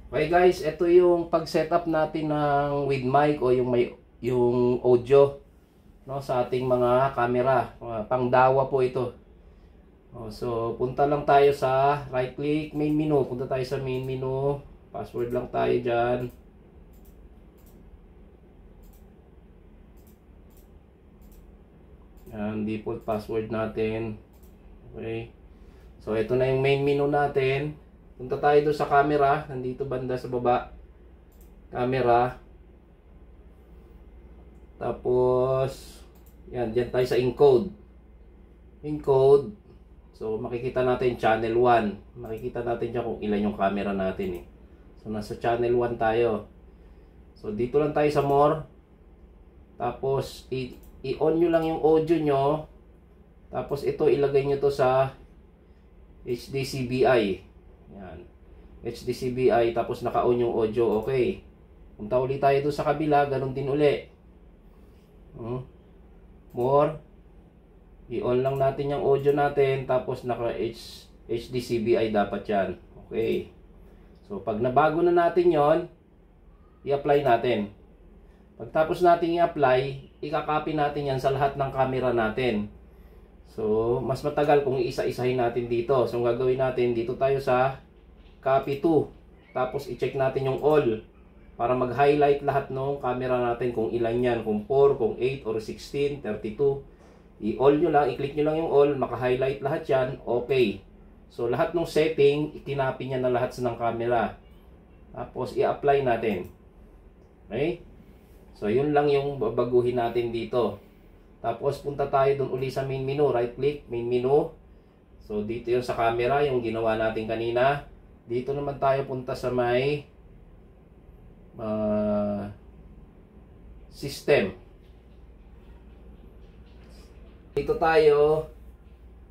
Okay guys, ito yung pag-setup natin ng with mic o yung audio no sa ating mga camera. Pangdawa po ito. So punta lang tayo sa right click main menu. Punta tayo sa main menu. Password lang tayo diyan. Yan, default password natin. Okay. So ito na yung main menu natin. Punta tayo doon sa camera, nandito banda sa baba. Camera. Tapos yan, diyan tayo sa encode. Encode. So makikita natin channel 1. Makikita natin diyan kung ilan yung camera natin eh. So nasa channel 1 tayo. So dito lang tayo sa more. Tapos i-on nyo lang yung audio nyo. Tapos ito ilagay nyo to sa HDCBI. Yan. HDCBI tapos naka-on yung audio. Okay. Punta ulit tayo doon sa kabila, ganun din uli. More. I-on lang natin yung audio natin tapos naka HDCBI dapat yan. Okay. So pag nabago na natin yon, i-apply natin. Pagtapos natin i-apply, i-copy natin yan sa lahat ng camera natin. So, mas matagal kung isa-isahin natin dito. So, ang gagawin natin, dito tayo sa copy to. Tapos, i-check natin yung all. Para mag-highlight lahat ng camera natin kung ilan yan. Kung 4, kung 8, or 16, 32. I-all nyo lang, i-click nyo lang yung all. Maka-highlight lahat yan. Okay. So, lahat ng setting, itinapin niya na lahat ng camera. Tapos, i-apply natin. Okay? So, yun lang yung babaguhin natin dito. Tapos punta tayo dun uli sa main menu, right click, main menu. So dito yun sa camera, yung ginawa natin kanina. Dito naman tayo punta sa may system. Dito tayo,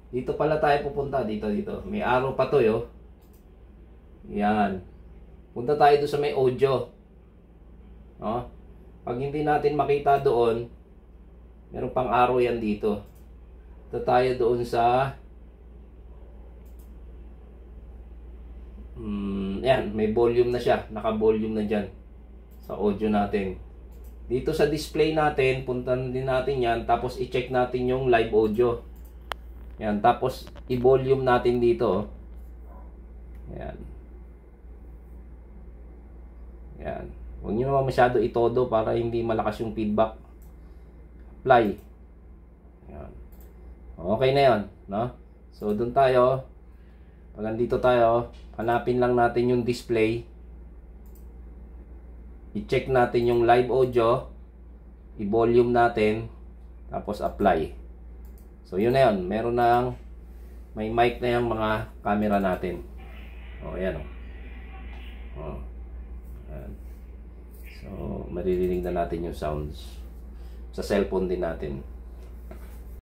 dito pala tayo pupunta, dito. May arrow pa to yo. Yan. Punta tayo doon sa may audio. No? Pag hindi natin makita doon, meron pang arrow yan dito. Ito tayo doon sa yan, may volume na siya. Naka-volume na dyan sa audio natin. Dito sa display natin, puntan din natin yan. Tapos i-check natin yung live audio. Yan, tapos i-volume natin dito. Yan. Yan. Huwag nyo naman masyado itodo para hindi malakas yung feedback. Apply. Yan. Okay na yun, no? So, doon tayo. Pag nandito tayo, hanapin lang natin yung display. I-check natin yung live audio. I-volume natin. Tapos, apply. So, yun na yun. Meron na may mic na yung mga camera natin. O, yan o. O. Yan. So, maririnig na natin yung sounds. Sa cellphone din natin.